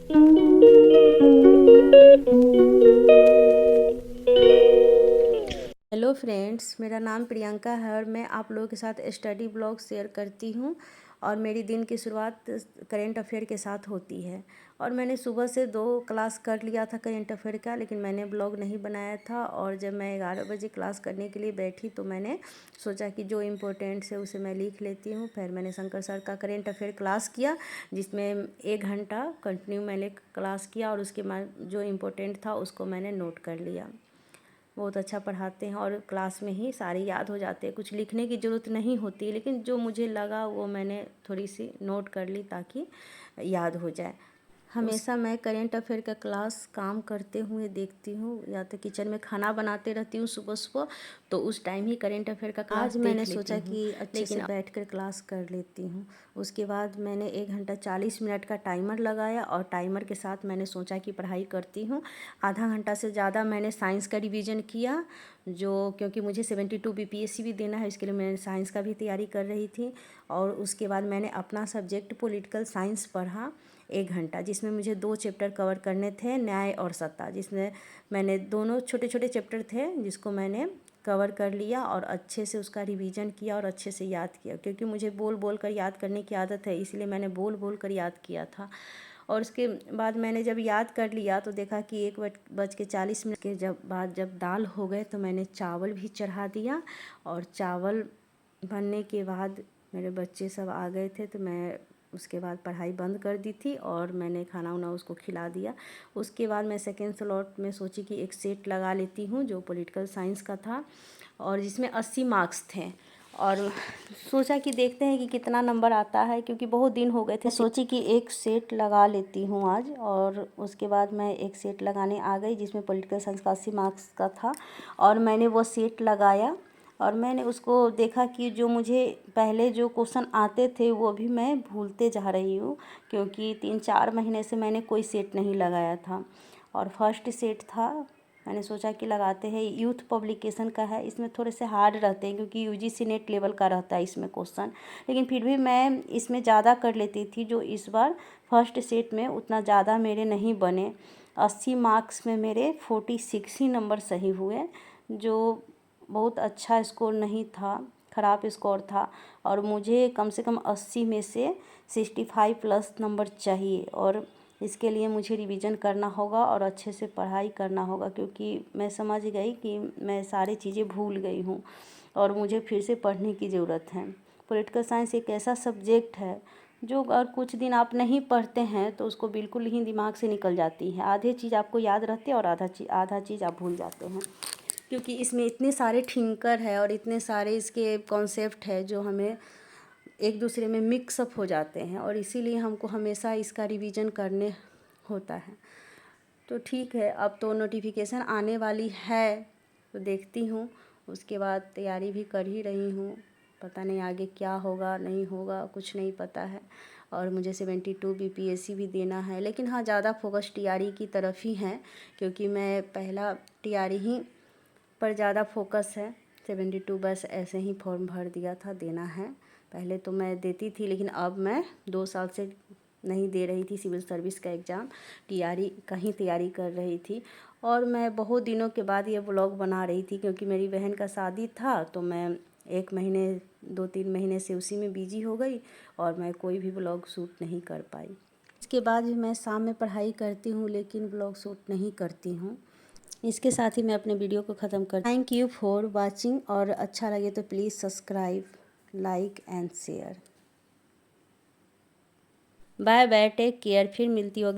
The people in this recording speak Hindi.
हेलो फ्रेंड्स, मेरा नाम प्रियंका है और मैं आप लोगों के साथ स्टडी ब्लॉग शेयर करती हूँ। और मेरी दिन की शुरुआत करेंट अफेयर के साथ होती है। और मैंने सुबह से 2 क्लास कर लिया था करेंट अफेयर का, लेकिन मैंने ब्लॉग नहीं बनाया था। और जब मैं 11 बजे क्लास करने के लिए बैठी तो मैंने सोचा कि जो इम्पोर्टेंट्स है उसे मैं लिख लेती हूँ। फिर मैंने शंकर सर का करेंट अफेयर क्लास किया, जिसमें 1 घंटा कंटिन्यू मैंने क्लास किया और उसके बाद जो इम्पोर्टेंट था उसको मैंने नोट कर लिया। बहुत अच्छा पढ़ाते हैं और क्लास में ही सारे याद हो जाते हैं, कुछ लिखने की ज़रूरत नहीं होती, लेकिन जो मुझे लगा वो मैंने थोड़ी सी नोट कर ली ताकि याद हो जाए। हमेशा मैं करेंट अफेयर का क्लास काम करते हुए देखती हूँ, या तो किचन में खाना बनाते रहती हूँ सुबह सुबह, तो उस टाइम ही करेंट अफेयर का क्लास देख लेती हूँ। आज मैंने सोचा कि अच्छे से बैठकर क्लास कर लेती हूँ। उसके बाद मैंने 1 घंटा 40 मिनट का टाइमर लगाया और टाइमर के साथ मैंने सोचा कि पढ़ाई करती हूँ। आधा घंटा से ज़्यादा मैंने साइंस का रिवीजन किया, जो क्योंकि मुझे 72 बीपीएससी भी देना है, इसके लिए मैं साइंस का भी तैयारी कर रही थी। और उसके बाद मैंने अपना सब्जेक्ट पॉलिटिकल साइंस पढ़ा 1 घंटा, जिसमें मुझे 2 चैप्टर कवर करने थे, न्याय और सत्ता, जिसमें मैंने दोनों छोटे छोटे चैप्टर थे जिसको मैंने कवर कर लिया और अच्छे से उसका रिवीजन किया और अच्छे से याद किया। क्योंकि मुझे बोल बोल कर याद करने की आदत है, इसलिए मैंने बोल बोल कर याद किया था। और उसके बाद मैंने जब याद कर लिया तो देखा कि 1:40 के जब दाल हो गए तो मैंने चावल भी चढ़ा दिया। और चावल बनने के बाद मेरे बच्चे सब आ गए थे, तो मैं उसके बाद पढ़ाई बंद कर दी थी और मैंने खाना वाना उसको खिला दिया। उसके बाद मैं सेकेंड स्लॉट में सोची कि एक सेट लगा लेती हूँ जो पॉलिटिकल साइंस का था और जिसमें 80 मार्क्स थे। और सोचा कि देखते हैं कि कितना नंबर आता है, क्योंकि बहुत दिन हो गए थे। सोची कि एक सेट लगा लेती हूँ आज, और उसके बाद मैं एक सेट लगाने आ गई जिसमें पॉलिटिकल साइंस का 80 मार्क्स का था। और मैंने वो सेट लगाया और मैंने उसको देखा कि जो मुझे पहले जो क्वेश्चन आते थे वो भी मैं भूलते जा रही हूँ, क्योंकि 3-4 महीने से मैंने कोई सेट नहीं लगाया था। और फर्स्ट सेट था, मैंने सोचा कि लगाते हैं। यूथ पब्लिकेशन का है, इसमें थोड़े से हार्ड रहते हैं क्योंकि यूजीसी नेट लेवल का रहता है इसमें क्वेश्चन, लेकिन फिर भी मैं इसमें ज़्यादा कर लेती थी। जो इस बार फर्स्ट सेट में उतना ज़्यादा मेरे नहीं बने। 80 मार्क्स में मेरे 46 ही नंबर सही हुए, जो बहुत अच्छा स्कोर नहीं था, ख़राब स्कोर था। और मुझे कम से कम 80 में से 65 प्लस नंबर चाहिए, और इसके लिए मुझे रिवीजन करना होगा और अच्छे से पढ़ाई करना होगा, क्योंकि मैं समझ गई कि मैं सारी चीज़ें भूल गई हूँ और मुझे फिर से पढ़ने की ज़रूरत है। पॉलिटिकल साइंस एक ऐसा सब्जेक्ट है जो अगर कुछ दिन आप नहीं पढ़ते हैं तो उसको बिल्कुल ही दिमाग से निकल जाती है। आधे चीज़ आपको याद रहती है और आधा चीज़ आप भूल जाते हैं, क्योंकि इसमें इतने सारे थिंकर है और इतने सारे इसके कॉन्सेप्ट है जो हमें एक दूसरे में मिक्सअप हो जाते हैं, और इसीलिए हमको हमेशा इसका रिवीजन करने होता है। तो ठीक है, अब तो नोटिफिकेशन आने वाली है तो देखती हूँ। उसके बाद तैयारी भी कर ही रही हूँ, पता नहीं आगे क्या होगा नहीं होगा, कुछ नहीं पता है। और मुझे 72 बीपीएससी भी देना है, लेकिन हाँ ज़्यादा फोकस टीआरई की तरफ ही है, क्योंकि मैं पहला टीआरई ही पर ज़्यादा फोकस है। 72 बस ऐसे ही फॉर्म भर दिया था, देना है। पहले तो मैं देती थी, लेकिन अब मैं 2 साल से नहीं दे रही थी सिविल सर्विस का एग्ज़ाम, टीआरई का ही तैयारी कर रही थी। और मैं बहुत दिनों के बाद ये ब्लॉग बना रही थी, क्योंकि मेरी बहन का शादी था, तो मैं 1 महीने 2-3 महीने से उसी में बिजी हो गई और मैं कोई भी ब्लॉग शूट नहीं कर पाई। इसके बाद भी मैं शाम में पढ़ाई करती हूँ, लेकिन ब्लॉग शूट नहीं करती हूँ। इसके साथ ही मैं अपने वीडियो को ख़त्म कर। थैंक यू फॉर वाचिंग, और अच्छा लगे तो please subscribe, like and share. Bye bye, take care, फिर मिलती होगी।